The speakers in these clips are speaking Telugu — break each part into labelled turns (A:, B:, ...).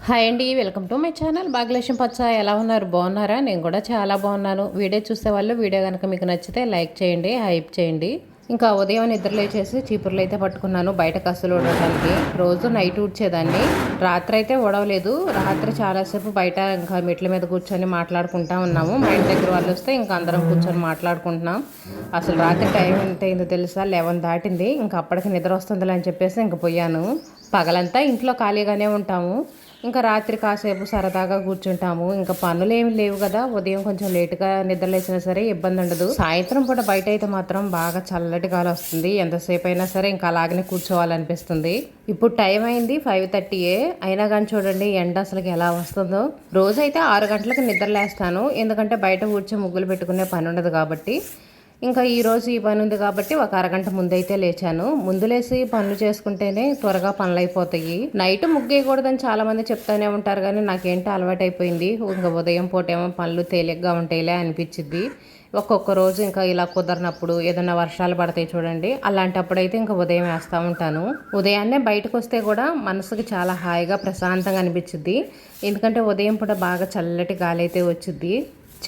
A: హాయ్ అండి, welcome to my channel Bhagyalakshmi పచ్చ. ఎలా ఉన్నారు? బాగున్నారా? నేను కూడా చాలా బాగున్నాను. వీడియో చూసే వాళ్ళు వీడియో కనుక మీకు నచ్చితే లైక్ చేయండి, హైప్ చేయండి. ఇంకా ఉదయం నిద్రలేచేసి చీపుర్లు అయితే పట్టుకున్నాను బయటకు అస్సలు ఊడవడానికి. రోజు నైట్ ఊడ్చేదాన్ని, రాత్రి అయితే ఊడవలేదు. రాత్రి చాలాసేపు బయట ఇంకా మెట్ల మీద కూర్చొని మాట్లాడుకుంటా ఉన్నాము. మా ఇంటి దగ్గర వాళ్ళు వస్తే ఇంకా అందరం కూర్చొని మాట్లాడుకుంటున్నాం. అసలు రాత్రి టైం ఎంత అయిందో తెలుసా? 11 దాటింది. ఇంకా అప్పటికి నిద్ర వస్తుందిలే అని చెప్పేసి ఇంక పోయాను. పగలంతా ఇంట్లో ఖాళీగానే ఉంటాము, ఇంకా రాత్రి కాసేపు సరదాగా కూర్చుంటాము. ఇంకా పనులు ఏమి లేవు కదా, ఉదయం కొంచెం లేటుగా నిద్రలేసినా సరే ఇబ్బంది ఉండదు. సాయంత్రం పూట బయట అయితే మాత్రం బాగా చల్లటి గాలి వస్తుంది. ఎంతసేపు అయినా సరే ఇంకా అలాగనే కూర్చోవాలనిపిస్తుంది. ఇప్పుడు టైం అయింది 5:30 అయినా కానీ చూడండి ఎండ అసలుకి ఎలా వస్తుందో. రోజైతే 6 గంటలకు నిద్రలేస్తాను, ఎందుకంటే బయట కూర్చొని ముగ్గులు పెట్టుకునే పని ఉండదు కాబట్టి. ఇంకా ఈరోజు ఈ పని ఉంది కాబట్టి ఒక అరగంట ముందైతే లేచాను. ముందు లేచి పనులు చేసుకుంటేనే త్వరగా పనులు అయిపోతాయి. నైట్ ముగ్గేయకూడదని చాలా మంది చెప్తానే ఉంటారు, కానీ నాకేంటో అలవాటు అయిపోయింది. ఇంకా ఉదయం పూటేమో పనులు తేలిగ్గా ఉంటాయిలే అనిపించింది. ఒక్కొక్క రోజు ఇంకా ఇలా కుదరినప్పుడు ఏదైనా వర్షాలు పడతాయి చూడండి, అలాంటప్పుడైతే ఇంకా ఉదయం వేస్తూ ఉంటాను. ఉదయాన్నే బయటకు వస్తే కూడా మనసుకి చాలా హాయిగా ప్రశాంతంగా అనిపించింది. ఎందుకంటే ఉదయం పూట బాగా చల్లటి గాలి అయితే వచ్చింది.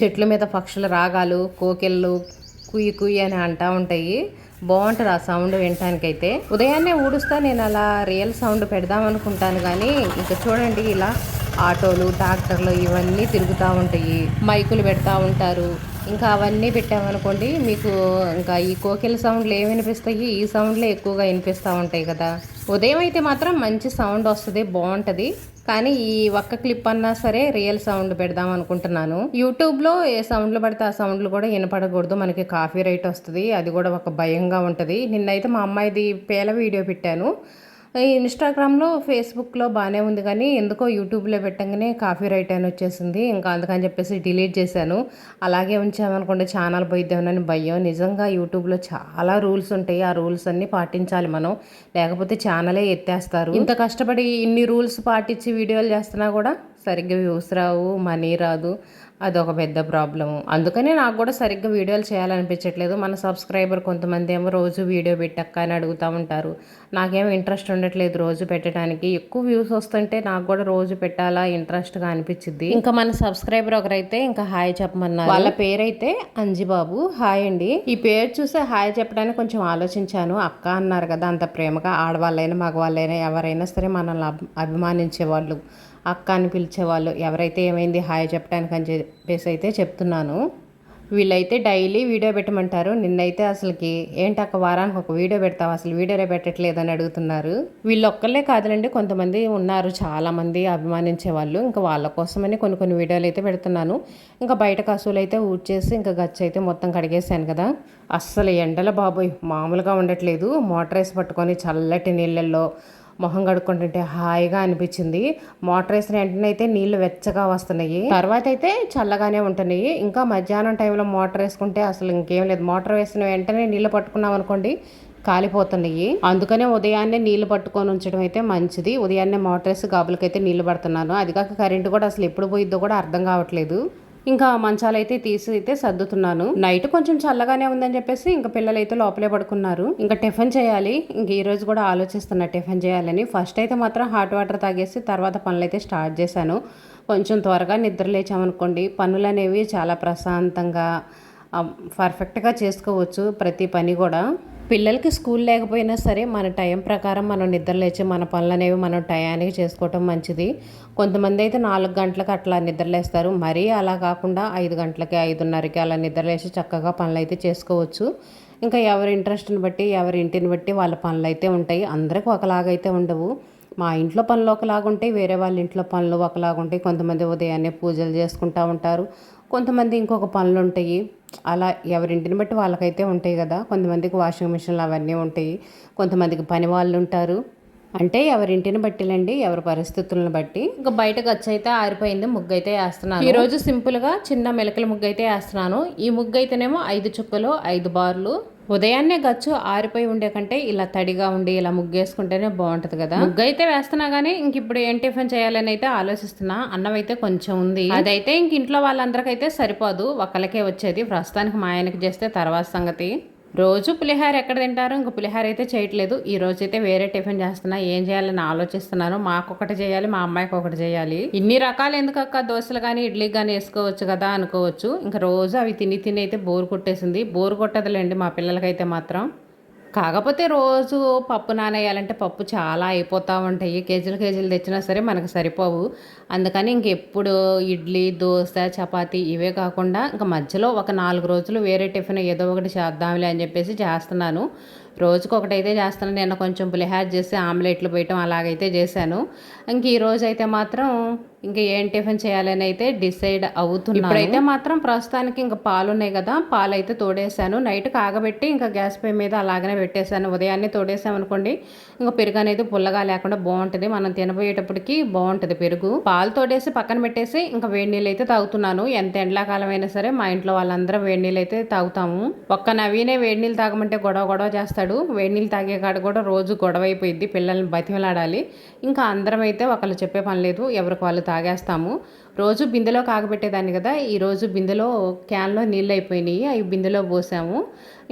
A: చెట్ల మీద పక్షుల రాగాలు, కోకిళ్ళు కుయ్యి కుయ్యి అని అంటూ ఉంటాయి. బాగుంటుంది ఆ సౌండ్ వినటానికైతే. ఉదయాన్నే ఊడుస్తా నేను అలా రియల్ సౌండ్ పెడదాం అనుకుంటాను, కానీ ఇంకా చూడండి ఇలా ఆటోలు, ట్రాక్టర్లు ఇవన్నీ తిరుగుతూ ఉంటాయి, మైకులు పెడతా ఉంటారు. ఇంకా అవన్నీ పెట్టామనుకోండి, మీకు ఇంకా ఈ కోకిల సౌండ్లు ఏమి వినిపిస్తాయి? ఈ సౌండ్లే ఎక్కువగా వినిపిస్తూ ఉంటాయి కదా. ఉదయం అయితే మాత్రం మంచి సౌండ్ వస్తుంది, బాగుంటుంది. కానీ ఈ ఒక్క క్లిప్ అన్నా సరే రియల్ సౌండ్ పెడదాం అనుకుంటున్నాను. యూట్యూబ్లో ఏ సౌండ్లు పడితే ఆ సౌండ్లు కూడా వినపడకూడదు, మనకి కాపీ రైట్ వస్తుంది. అది కూడా ఒక భయంగా ఉంటుంది. నిన్నైతే మా అమ్మాయిది పేల వీడియో పెట్టాను. ఇన్స్టాగ్రామ్లో, ఫేస్బుక్లో బాగానే ఉంది, కానీ ఎందుకో యూట్యూబ్లో పెట్టగానే కాపీ రైట్ అని వచ్చేసింది. ఇంకా అందుకని చెప్పేసి డిలీట్ చేశాను. అలాగే ఉంచామనుకోండి ఛానల్ పోయిద్దామని భయం. నిజంగా యూట్యూబ్లో చాలా రూల్స్ ఉంటాయి, ఆ రూల్స్ అన్నీ పాటించాలి మనం, లేకపోతే ఛానలే ఎత్తేస్తారు. ఇంత కష్టపడి ఇన్ని రూల్స్ పాటించి వీడియోలు చేస్తున్నా కూడా సరిగ్గా వ్యూస్ రావు, మనీ రాదు. అదొక పెద్ద ప్రాబ్లము. అందుకనే నాకు కూడా సరిగ్గా వీడియోలు చేయాలనిపించట్లేదు. మన సబ్స్క్రైబర్ కొంతమంది ఏమో రోజు వీడియో పెట్టక్క అని అడుగుతూ ఉంటారు. నాకేమో ఇంట్రెస్ట్ ఉండట్లేదు రోజు పెట్టడానికి. ఎక్కువ వ్యూస్ వస్తుంటే నాకు కూడా రోజు పెట్టాలా ఇంట్రెస్ట్గా అనిపించింది. ఇంకా మన సబ్స్క్రైబర్ ఒకరైతే ఇంకా హాయ్ చెప్పమన్నారు. వాళ్ళ పేరైతే అంజిబాబు. హాయ్ అండి. ఈ పేరు చూస్తే హాయ్ చెప్పడానికి కొంచెం ఆలోచించాను. అక్క అన్నారు కదా, అంత ప్రేమగా ఆడవాళ్ళైనా మగవాళ్ళైనా ఎవరైనా సరే మనల్ని అభిమానించేవాళ్ళు, అక్క అని పిలిచేవాళ్ళు ఎవరైతే ఏమైంది హాయ్ చెప్పడానికి అని చెప్పేసి అయితే చెప్తున్నాను. వీళ్ళైతే డైలీ వీడియో పెట్టమంటారు. నిన్నైతే అసలుకి ఏంటక్క వారానికి ఒక వీడియో పెడతావు, అసలు వీడియోనే పెట్టట్లేదని అడుగుతున్నారు. వీళ్ళు ఒక్కళ్ళే కాదులండి, కొంతమంది ఉన్నారు చాలామంది అభిమానించే వాళ్ళు. ఇంకా వాళ్ళ కోసమని కొన్ని వీడియోలు అయితే పెడుతున్నాను. ఇంకా బయట కసువులు అయితే ఊడ్చేసి ఇంకా గచ్చు అయితే మొత్తం కడిగేసాను కదా. అస్సలు ఎండల బాబోయ్ మామూలుగా ఉండట్లేదు. మోటార్ వేసి పట్టుకొని చల్లటి నీళ్ళల్లో మొహం కడుక్కుంటుంటే హాయిగా అనిపించింది. మోటార్ వేసిన వెంటనే అయితే నీళ్లు వెచ్చగా వస్తున్నాయి, తర్వాత అయితే చల్లగానే ఉంటున్నాయి. ఇంకా మధ్యాహ్నం టైంలో మోటార్ వేసుకుంటే అసలు ఇంకేం లేదు. మోటార్ వేసిన వెంటనే నీళ్లు పట్టుకున్నాం అనుకోండి కాలిపోతున్నాయి. అందుకనే ఉదయాన్నే నీళ్లు పట్టుకొని ఉంచడం అయితే మంచిది. ఉదయాన్నే మోటార్ వేసి గాబులకైతే నీళ్లు పడుతున్నాను. అది కాక కరెంటు కూడా అసలు ఎప్పుడు పోయిద్దో కూడా అర్థం కావట్లేదు. ఇంకా మంచాలు అయితే తీసి అయితే సర్దుతున్నాను. నైట్ కొంచెం చల్లగానే ఉందని చెప్పేసి ఇంకా పిల్లలు అయితే లోపలే పడుకున్నారు. ఇంకా టిఫిన్ చేయాలి. ఇంక ఈ రోజు కూడా ఆలోచిస్తున్నా టిఫిన్ చేయాలని. ఫస్ట్ అయితే మాత్రం హాట్ వాటర్ తాగేసి తర్వాత పనులు అయితే స్టార్ట్ చేశాను. కొంచెం త్వరగా నిద్ర లేచామనుకోండి పనులు అనేవి చాలా ప్రశాంతంగా పర్ఫెక్ట్గా చేసుకోవచ్చు ప్రతి పని కూడా. పిల్లలకి స్కూల్ లేకపోయినా సరే మన టైం ప్రకారం మనం నిద్ర లేచి మన పనులు అనేవి మనం టయానికి చేసుకోవటం మంచిది. కొంతమంది అయితే 4 గంటలకు అట్లా నిద్రలేస్తారు. మరీ అలా కాకుండా 5 గంటలకి 5:30కి అలా నిద్రలేసి చక్కగా పనులు అయితే చేసుకోవచ్చు. ఇంకా ఎవరి ఇంట్రెస్ట్ని బట్టి ఎవరి ఇంటిని బట్టి వాళ్ళ పనులు అయితే ఉంటాయి. అందరికీ ఒకలాగైతే ఉండవు. మా ఇంట్లో పనులు ఒకలాగా ఉంటాయి, వేరే వాళ్ళ ఇంట్లో పనులు ఒకలాగా ఉంటాయి. కొంతమంది ఉదయాన్నే పూజలు చేసుకుంటూ ఉంటారు, కొంతమంది ఇంకొక పనులు ఉంటాయి. అలా ఎవరింటిని బట్టి వాళ్ళకైతే ఉంటాయి కదా. కొంతమందికి వాషింగ్ మిషన్లు అవన్నీ ఉంటాయి, కొంతమందికి పని వాళ్ళు ఉంటారు. అంటే ఎవరింటిని బట్టిలండి, ఎవరి పరిస్థితులను బట్టి. ఇంకా బయట గచ్చు అయితే ఆరిపోయింది, ముగ్గు అయితే వేస్తున్నాను. ఈరోజు సింపుల్గా చిన్న మెలకల ముగ్గు అయితే వేస్తున్నాను. ఈ ముగ్గు అయితేనేమో 5 చుక్కలు 5 బార్లు. ఉదయాన్నే గచ్చు ఆరిపోయి ఉండే కంటే ఇలా తడిగా ఉండి ఇలా ముగ్గేసుకుంటేనే బాగుంటుంది కదా. ముగ్గు అయితే వేస్తున్నా కానీ ఇంక ఇప్పుడు ఏం టిఫిన్ చేయాలని అయితే ఆలోచిస్తున్నా. అన్నం అయితే కొంచెం ఉంది, అదైతే ఇంక ఇంట్లో వాళ్ళందరికైతే సరిపోదు, ఒకళ్ళకే వచ్చేది. ప్రస్తుతానికి మా ఆయనకి చేస్తే తర్వాత సంగతి. రోజు పులిహోర ఎక్కడ తింటారు? ఇంక పులిహోర అయితే చేయట్లేదు. ఈ రోజైతే వేరే టిఫిన్ చేస్తున్నా. ఏం చేయాలని ఆలోచిస్తున్నాను. మాకొకటి చేయాలి, మా అమ్మాయికి ఒకటి చేయాలి. ఇన్ని రకాలు ఎందుకక్క, దోశలు కానీ ఇడ్లీకి కానీ వేసుకోవచ్చు కదా అనుకోవచ్చు. ఇంకా రోజు అవి తిని తిని అయితే బోరు కొట్టేసింది. బోరు కొట్టదులేండి మా పిల్లలకైతే మాత్రం. కాకపోతే రోజు పప్పు నానేయాలంటే పప్పు చాలా అయిపోతూ ఉంటాయి. కేజీలు కేజీలు తెచ్చినా సరే మనకు సరిపోవు. అందుకని ఇంకెప్పుడు ఇడ్లీ, దోశ, చపాతీ ఇవే కాకుండా ఇంకా మధ్యలో ఒక 4 రోజులు వేరే టిఫిన్ ఏదో ఒకటి చేద్దాంలే అని చెప్పేసి చేస్తున్నాను. రోజుకొకటైతే చేస్తాను. నిన్న కొంచెం పులిహోర చేసి ఆమ్లెట్లు వేయటం అలాగైతే చేశాను. ఇంక ఈరోజు అయితే మాత్రం ఇంక ఏం టిఫిన్ చేయాలని అయితే డిసైడ్ అవుతున్నాను. ఇప్పుడైతే మాత్రం ప్రస్తుతానికి ఇంకా పాలు ఉన్నాయి కదా, పాలు అయితే తోడేసాను. నైట్ కాగబెట్టి ఇంకా గ్యాస్ పొయ్యి మీద అలాగనే పెట్టేశాను. ఉదయాన్నే తోడేసామనుకోండి ఇంకా పెరుగు అనేది పుల్లగా లేకుండా బాగుంటుంది. మనం తినబోయేటప్పటికి బాగుంటుంది పెరుగు. పాలు తోడేసి పక్కన పెట్టేసి ఇంకా వేడి నీళ్ళు అయితే తాగుతున్నాను. ఎంత ఎండాకాలం అయినా సరే మా ఇంట్లో వాళ్ళందరం వేడి నీళ్ళు అయితే తాగుతాము. ఒక్క నవీనే వేడి నీళ్ళు తాగమంటే గొడవ గొడవ చేస్తాడు. వేడి నీళ్ళు తాగే కాడ కూడా రోజు గొడవ అయిపోయింది. పిల్లల్ని బతిమలాడాలి. ఇంకా అందరం అయితే ఒకళ్ళు చెప్పే పని లేదు, ఎవరికి వాళ్ళు తాగేస్తాము. రోజు బిందెలో కాగబెట్టేదాన్ని కదా, ఈరోజు బిందెలో క్యాన్లో నీళ్ళు అయిపోయినాయి, అవి బిందెలో పోసాము.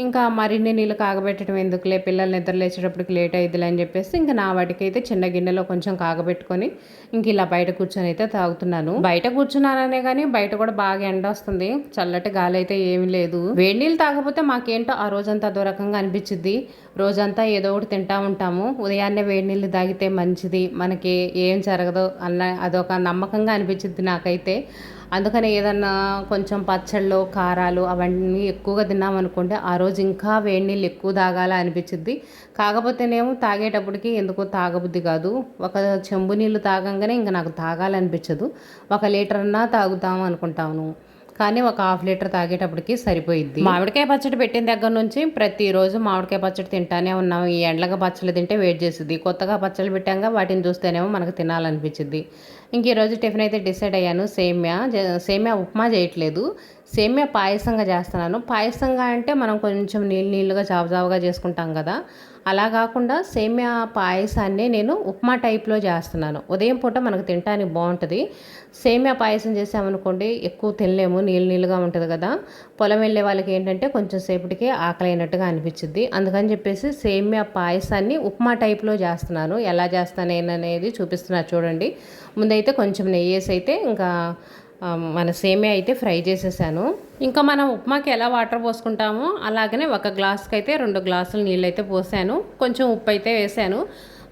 A: ఇంకా మరిన్ని నీళ్ళు కాగబెట్టడం ఎందుకులే, పిల్లలు నిద్ర లేచేటప్పటికి లేట్ అయ్యిద్దిలే అని చెప్పేసి ఇంకా నా వాటికైతే చిన్న గిన్నెలో కొంచెం కాగబెట్టుకొని ఇంక ఇలా బయట కూర్చొని అయితే తాగుతున్నాను. బయట కూర్చున్నాననే కానీ బయట కూడా బాగా ఎండ వస్తుంది, చల్లటి గాలి అయితే ఏమీ లేదు. వేడి నీళ్ళు తాగకపోతే మాకేంటో ఆ రోజంతా అదో రకంగా అనిపించింది. రోజంతా ఏదో ఒకటి తింటా ఉంటాము. ఉదయాన్నే వేడి నీళ్ళు తాగితే మంచిది, మనకి ఏం జరగదు అన్న అదొక నమ్మకంగా అనిపించింది నాకైతే. అందుకని ఏదన్నా కొంచెం పచ్చళ్ళు, కారాలు అవన్నీ ఎక్కువగా తిన్నామనుకోండి ఆ రోజు ఇంకా వేడి నీళ్ళు ఎక్కువ తాగాల అనిపించింది. కాకపోతేనేమో తాగేటప్పటికి ఎందుకో తాగబుద్ధి కాదు. ఒక చెంబు నీళ్ళు తాగంగానే ఇంకా నాకు తాగాలనిపించదు. 1 లీటర్ అన్నా తాగుతాం అనుకుంటాను, కానీ ఒక 1/2 లీటర్ తాగేటప్పటికి సరిపోయిద్ది. మామిడికాయ పచ్చడి పెట్టిన దగ్గర నుంచి ప్రతిరోజు మామిడికాయ పచ్చడి తింటానే ఉన్నాం. ఈ ఎండగా పచ్చళ్ళు తింటే వేడి చేస్తుంది. కొత్తగా పచ్చళ్ళు పెట్టాక వాటిని చూస్తేనేమో మనకు తినాలనిపించింది. ఇంక ఈరోజు టిఫిన్ అయితే డిసైడ్ అయ్యాను. సేమియా ఉప్మా చేయట్లేదు, సేమియా పాయసంగా చేస్తున్నాను. పాయసంగా అంటే మనం కొంచెం నీళ్ళుగా జావుగా చేసుకుంటాం కదా, అలా కాకుండా సేమియా పాయసాన్ని నేను ఉప్మా టైప్లో చేస్తున్నాను. ఉదయం పూట మనకు తినడానికి బాగుంటుంది. సేమియా పాయసం చేసామనుకోండి ఎక్కువ తినలేము, నీళ్ళుగా ఉంటుంది కదా. పొలం వెళ్ళే వాళ్ళకి ఏంటంటే కొంచెం సేపటికి ఆకలి అయినట్టుగా అనిపించింది. అందుకని చెప్పేసి సేమియా పాయసాన్ని ఉప్మా టైప్లో చేస్తున్నాను. ఎలా చేస్తానేననేది చూపిస్తున్నారు చూడండి. ముందైతే కొంచెం నెయ్యి వేసి అయితే ఇంకా మన సేమియా అయితే ఫ్రై చేసేసాను. ఇంకా మనం ఉప్మాకి ఎలా వాటర్ పోసుకుంటామో అలాగనే 1 గ్లాస్కి అయితే 2 గ్లాసులు నీళ్ళు అయితే పోసాను. కొంచెం ఉప్పు అయితే వేసాను.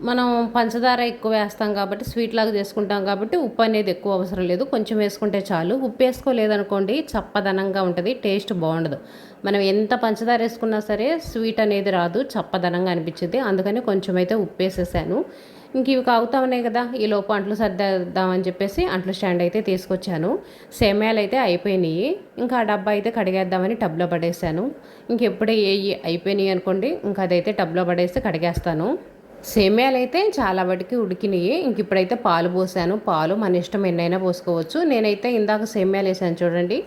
A: మనం పంచదార ఎక్కువ వేస్తాం కాబట్టి, స్వీట్ లాగా చేసుకుంటాం కాబట్టి ఉప్పు అనేది ఎక్కువ అవసరం లేదు, కొంచెం వేసుకుంటే చాలు. ఉప్పు వేసుకోలేదనుకోండి చప్పదనంగా ఉంటుంది, టేస్ట్ బాగుండదు. మనం ఎంత పంచదార వేసుకున్నా సరే స్వీట్ అనేది రాదు, చప్పదనంగా అనిపించింది. అందుకని కొంచెం అయితే ఉప్పు వేసేసాను. ఇంక ఇవి కాగుతా ఉన్నాయి కదా, ఈ లోపు అంట్లు సర్దేద్దామని చెప్పేసి అంట్లు స్టాండ్ అయితే తీసుకొచ్చాను. సేమ్యాలు అయితే అయిపోయినాయి. ఇంకా ఆ డబ్బా అయితే కడిగేద్దామని టబ్లో పడేసాను. ఇంకెప్పుడే అయిపోయినాయి అనుకోండి ఇంకా అదైతే టబ్లో పడేసి కడిగేస్తాను. సేమ్యాలు అయితే చాలా వాటికి ఉడికినాయి. ఇంక ఇప్పుడైతే పాలు పోసాను. పాలు మన ఇష్టం ఎన్నైనా పోసుకోవచ్చు. నేనైతే ఇందాక సేమ్యాలు వేసాను చూడండి,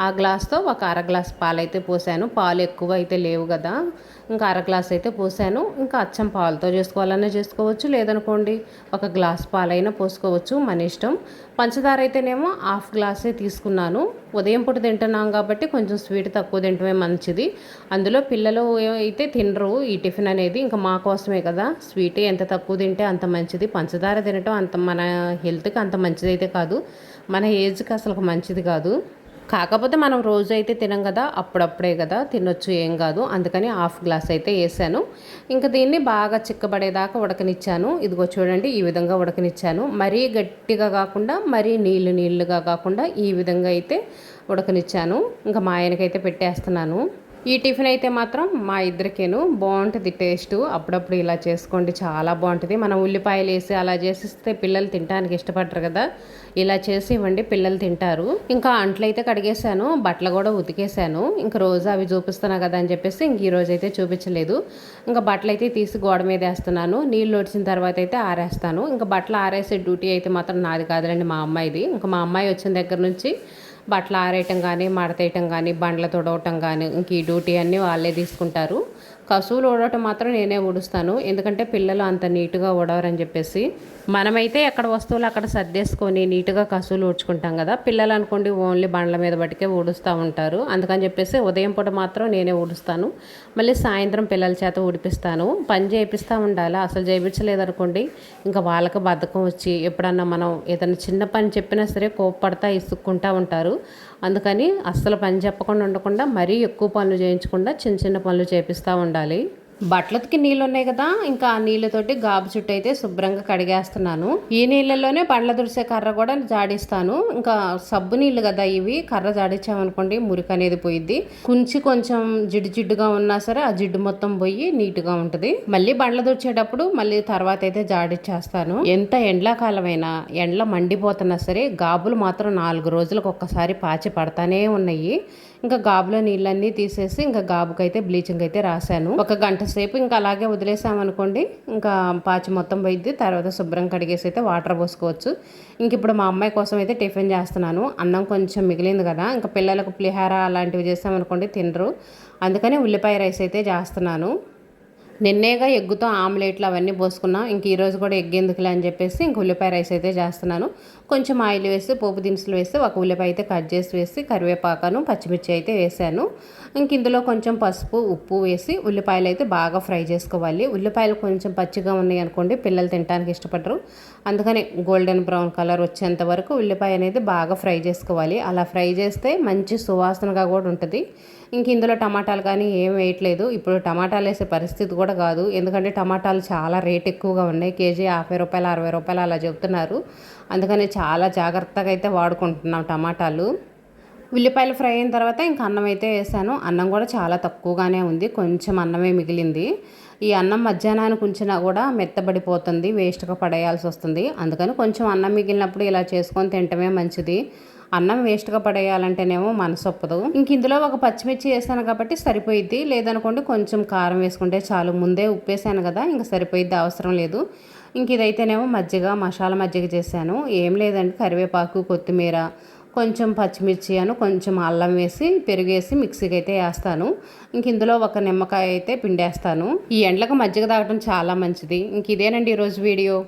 A: ఆ గ్లాస్తో 1/2 గ్లాస్ పాలు అయితే పోసాను. పాలు ఎక్కువ అయితే లేవు కదా, ఇంకా 1/2 గ్లాస్ అయితే పోసాను. ఇంకా అచ్చం పాలతో చేసుకోవాలన్నా చేసుకోవచ్చు, లేదనుకోండి 1 గ్లాస్ పాలైనా పోసుకోవచ్చు, మన ఇష్టం. పంచదార అయితేనేమో 1/2 గ్లాసే తీసుకున్నాను. ఉదయం పూట తింటున్నాం కాబట్టి కొంచెం స్వీట్ తక్కువ తింటమే మంచిది. అందులో పిల్లలు అయితే తినరు ఈ టిఫిన్ అనేది, ఇంకా మా కోసమే కదా. స్వీట్ ఎంత తక్కువ తింటే అంత మంచిది. పంచదార తినటం అంత మన హెల్త్కి అంత మంచిది అయితే కాదు, మన ఏజ్కి అసలు మంచిది కాదు. కాకపోతే మనం రోజు అయితే తినం కదా, అప్పుడప్పుడే కదా తినొచ్చు, ఏం కాదు. అందుకని 1/2 గ్లాస్ అయితే వేసాను. ఇంకా దీన్ని బాగా చిక్కబడేదాకా ఉడకనిచ్చాను. ఇదిగో చూడండి, ఈ విధంగా ఉడకనిచ్చాను. మరీ గట్టిగా కాకుండా మరీ నీళ్ళుగా కాకుండా ఈ విధంగా అయితే ఉడకనిచ్చాను. ఇంకా మా ఆయనకైతే పెట్టేస్తున్నాను. ఈ టిఫిన్ అయితే మాత్రం మా ఇద్దరికేను బాగుంటుంది టేస్ట్. అప్పుడప్పుడు ఇలా చేసుకోండి, చాలా బాగుంటుంది. మనం ఉల్లిపాయలు వేసి అలా చేసిస్తే పిల్లలు తినడానికి ఇష్టపడరు కదా, ఇలా చేసి ఇవ్వండి, పిల్లలు తింటారు. ఇంకా అంట్లయితే కడిగేసాను, బట్టలు కూడా ఉతికేసాను. ఇంకా రోజు అవి చూపిస్తున్నా కదా అని చెప్పేసి ఇంక ఈరోజు అయితే చూపించలేదు. ఇంకా బట్టలు అయితే తీసి గోడ మీద వేస్తున్నాను. నీళ్ళు వచ్చిన తర్వాత అయితే ఆరేస్తాను. ఇంకా బట్టలు ఆరేసే డ్యూటీ అయితే మాత్రం నాది కాదులేండి, మా అమ్మాయిది. ఇంకా మా అమ్మాయి వచ్చిన దగ్గర నుంచి బట్టలు ఆరేయటం కానీ, మడతేయటం కానీ, బండ్లు తుడవటం కానీ ఇంక ఈ డ్యూటీ అన్నీ వాళ్ళే తీసుకుంటారు. కసువులు ఊడటం మాత్రం నేనే ఊడుస్తాను, ఎందుకంటే పిల్లలు అంత నీట్గా ఊడవరని చెప్పేసి. మనమైతే ఎక్కడ వస్తువులు అక్కడ సర్దేసుకొని నీట్గా కసువులు ఊడ్చుకుంటాం కదా, పిల్లలు అనుకోండి ఓన్లీ బండ్ల మీద బట్టికే ఊడుస్తూ ఉంటారు. అందుకని చెప్పేసి ఉదయం పూట మాత్రం నేనే ఊడుస్తాను, మళ్ళీ సాయంత్రం పిల్లల చేత ఊడిపిస్తాను. పని చేయిస్తూ ఉండాలి, అసలు చేయించలేదనుకోండి ఇంకా వాళ్ళకి బద్ధకం వచ్చి ఎప్పుడన్నా మనం ఏదైనా చిన్న పని చెప్పినా సరే కోప్పడతా ఇసుక్కుంటూ ఉంటారు. అందుకని అస్సలు పని చెప్పకుండా ఉండకుండా మరీ ఎక్కువ పనులు చేయించకుండా చిన్న చిన్న పనులు చేపిస్తూ ఉండాలి. బట్టలకి నీళ్ళు ఉన్నాయి కదా, ఇంకా ఆ నీళ్ళతోటి గాబు చుట్టూ అయితే శుభ్రంగా కడిగేస్తున్నాను. ఈ నీళ్ళలోనే బండ్ల దుడిసే కర్ర కూడా జాడిస్తాను. ఇంకా సబ్బు నీళ్ళు కదా ఇవి, కర్ర జాడించామనుకోండి మురికి అనేది పోయిద్ది. కొంచెం జిడ్డు జిడ్డుగా ఉన్నా సరే ఆ జిడ్డు మొత్తం పోయి నీట్గా ఉంటుంది. మళ్ళీ బండ్ల దుడిచేటప్పుడు మళ్ళీ తర్వాత అయితే జాడిచ్చేస్తాను. ఎంత ఎండాకాలమైనా ఎండ్ల మండిపోతున్నా సరే గాబులు మాత్రం 4 రోజులకు ఒక్కసారి పాచి పడతానే ఉన్నాయి. ఇంకా గాబులో నీళ్ళన్నీ తీసేసి ఇంకా గాబుకైతే బ్లీచింగ్ అయితే రాశాను. ఒక గంట సేపు ఇంకా అలాగే వదిలేసామనుకోండి ఇంకా పాచి మొత్తం పోయిద్ది. తర్వాత శుభ్రం కడిగేసి అయితే వాటర్ పోసుకోవచ్చు. ఇంక ఇప్పుడు మా అమ్మాయి కోసం అయితే టిఫిన్ చేస్తున్నాను. అన్నం కొంచెం మిగిలింది కదా, ఇంకా పిల్లలకు పులిహార అలాంటివి చేసామనుకోండి తినరు, అందుకని ఉల్లిపాయ రైస్ అయితే చేస్తున్నాను. నిన్నేగా ఎగ్గుతో ఆమ్లెట్లు అవన్నీ పోసుకున్నాం, ఇంక ఈరోజు కూడా ఎగ్ ఎందుకులే అని చెప్పేసి ఇంక ఉల్లిపాయ రైస్ అయితే చేస్తున్నాను. కొంచెం ఆయిల్ వేసి పోపు దినుసులు వేసి ఒక ఉల్లిపాయ అయితే కట్ చేసి వేసి కరివేపాకను పచ్చిమిర్చి అయితే వేసాను. ఇంక ఇందులో కొంచెం పసుపు ఉప్పు వేసి ఉల్లిపాయలు అయితే బాగా ఫ్రై చేసుకోవాలి. ఉల్లిపాయలు కొంచెం పచ్చిగా ఉన్నాయి అనుకోండి పిల్లలు తినడానికి ఇష్టపడరు, అందుకని గోల్డెన్ బ్రౌన్ కలర్ వచ్చేంత వరకు ఉల్లిపాయ అనేది బాగా ఫ్రై చేసుకోవాలి. అలా ఫ్రై చేస్తే మంచి సువాసనగా కూడా ఉంటుంది. ఇంక ఇందులో టమాటాలు కానీ ఏం వేయట్లేదు, ఇప్పుడు టమాటాలు వేసే పరిస్థితి కూడా కాదు, ఎందుకంటే టమాటాలు చాలా రేట్ ఎక్కువగా ఉన్నాయి. కేజీ 50 రూపాయలు 60 రూపాయలు అలా చెప్తున్నారు. అందుకని చాలా జాగ్రత్తగా అయితే వాడుకుంటున్నాం టమాటాలు. ఉల్లిపాయలు ఫ్రై అయిన తర్వాత ఇంకా అన్నం అయితే వేసాను. అన్నం కూడా చాలా తక్కువగానే ఉంది, కొంచెం అన్నమే మిగిలింది. ఈ అన్నం మధ్యాహ్నానికి ఉంచినా కూడా మెత్తబడిపోతుంది, వేస్ట్గా పడేయాల్సి వస్తుంది. అందుకని కొంచెం అన్నం మిగిలినప్పుడు ఇలా చేసుకొని తినటమే మంచిది. అన్నం వేస్ట్గా పడేయాలంటేనేమో మనసు ఒప్పదు. ఇంక ఇందులో ఒక పచ్చిమిర్చి వేసాను కాబట్టి సరిపోయిద్ది, లేదనుకోండి కొంచెం కారం వేసుకుంటే చాలు. ముందే ఉప్పు వేసాను కదా ఇంకా సరిపోయిద్ది, అవసరం లేదు. ఇంక ఇదైతేనేమో మసాలా మజ్జిగ చేశాను. ఏం లేదండి, కరివేపాకు కొత్తిమీర కొంచెం పచ్చిమిర్చి కొంచెం అల్లం వేసి పెరుగేసి మిక్సీకి అయితే వేస్తాను. ఇంక ఇందులో ఒక నిమ్మకాయ అయితే పిండేస్తాను. ఈ ఎండలకు మజ్జిగ తాగడం చాలా మంచిది. ఇంక ఇదేనండి ఈరోజు వీడియో.